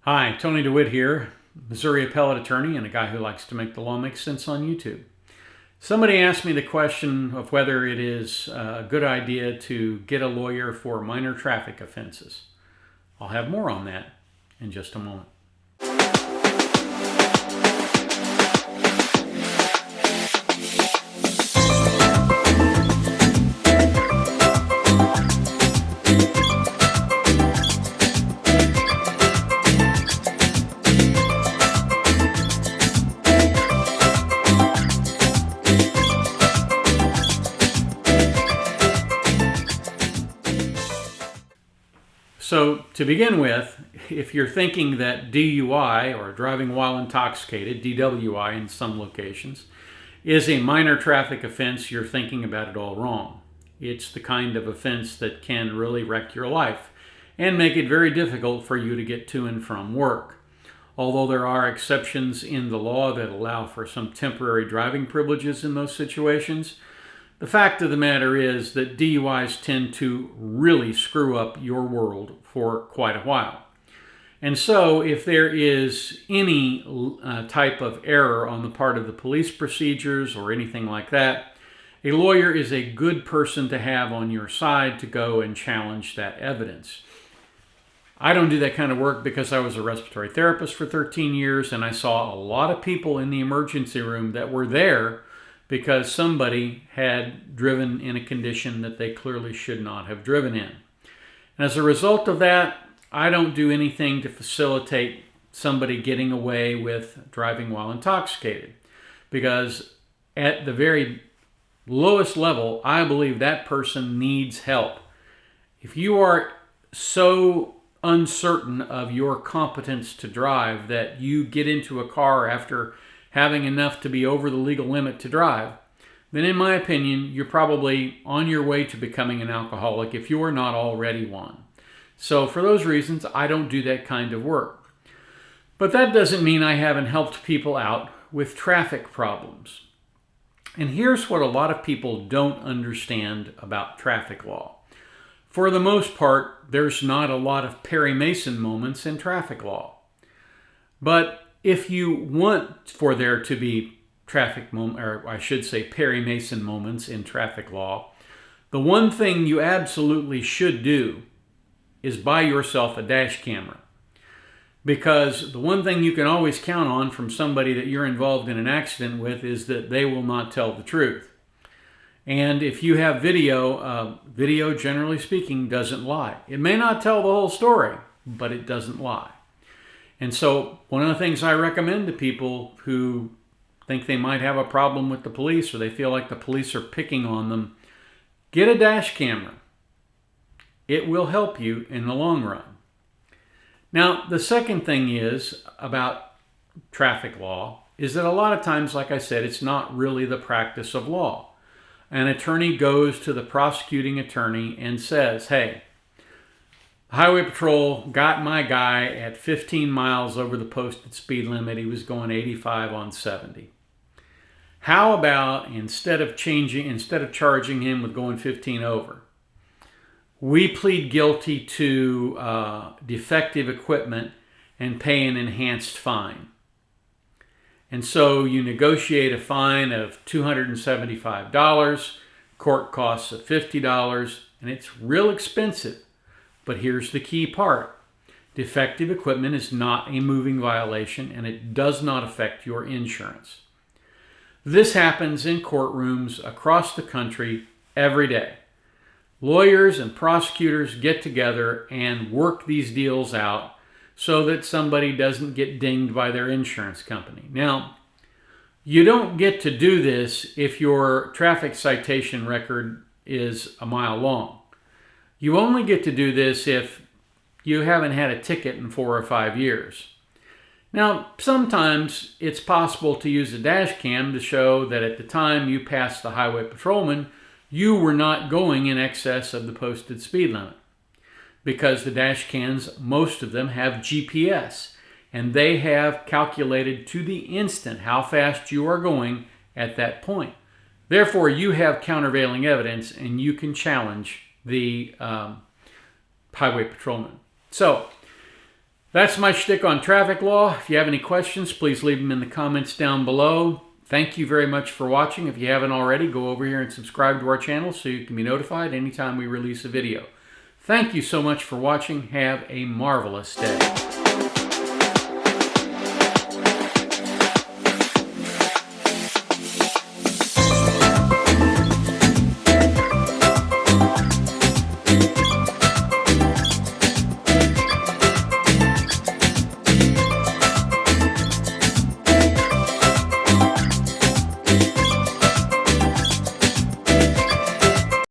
Hi, Tony DeWitt here, Missouri appellate attorney and a guy who likes to make the law make sense on YouTube. Somebody asked me the question of whether it is a good idea to get a lawyer for minor traffic offenses. I'll have more on that in just a moment. So to begin with, if you're thinking that DUI, or driving while intoxicated, DWI in some locations, is a minor traffic offense, you're thinking about it all wrong. It's the kind of offense that can really wreck your life and make it very difficult for you to get to and from work. Although there are exceptions in the law that allow for some temporary driving privileges in those situations, the fact of the matter is that DUIs tend to really screw up your world for quite a while. And so if there is any type of error on the part of the police procedures or anything like that, a lawyer is a good person to have on your side to go and challenge that evidence. I don't do that kind of work because I was a respiratory therapist for 13 years and I saw a lot of people in the emergency room that were there because somebody had driven in a condition that they clearly should not have driven in. And as a result of that, I don't do anything to facilitate somebody getting away with driving while intoxicated, because at the very lowest level, I believe that person needs help. If you are so uncertain of your competence to drive that you get into a car after having enough to be over the legal limit to drive, then in my opinion, you're probably on your way to becoming an alcoholic if you are not already one. So for those reasons, I don't do that kind of work. But that doesn't mean I haven't helped people out with traffic problems. And here's what a lot of people don't understand about traffic law. For the most part, there's not a lot of Perry Mason moments in traffic law. But if you want for there to be Perry Mason moments in traffic law, the one thing you absolutely should do is buy yourself a dash camera. Because the one thing you can always count on from somebody that you're involved in an accident with is that they will not tell the truth. And if you have video, video generally speaking doesn't lie. It may not tell the whole story, but it doesn't lie. And so one of the things I recommend to people who think they might have a problem with the police or they feel like the police are picking on them, get a dash camera. It will help you in the long run. Now, the second thing is about traffic law is that a lot of times, like I said, it's not really the practice of law. An attorney goes to the prosecuting attorney and says, hey, Highway Patrol got my guy at 15 miles over the posted speed limit. He was going 85 on 70. How about instead of charging him with going 15 over, we plead guilty to defective equipment and pay an enhanced fine. And so you negotiate a fine of $275, court costs of $50, and it's real expensive. But here's the key part. Defective equipment is not a moving violation and it does not affect your insurance. This happens in courtrooms across the country every day. Lawyers and prosecutors get together and work these deals out so that somebody doesn't get dinged by their insurance company. Now, you don't get to do this if your traffic citation record is a mile long. You only get to do this if you haven't had a ticket in 4 or 5 years. Now, sometimes it's possible to use a dash cam to show that at the time you passed the highway patrolman, you were not going in excess of the posted speed limit. Because the dash cams, most of them have GPS, and they have calculated to the instant how fast you are going at that point. Therefore, you have countervailing evidence and you can challenge the highway patrolman. So That's my shtick on traffic law. If you have any questions, please leave them in the comments down below. Thank you very much for watching. If you haven't already, go over here and subscribe to our channel so you can be notified anytime we release a video. Thank you so much for watching. Have a marvelous day.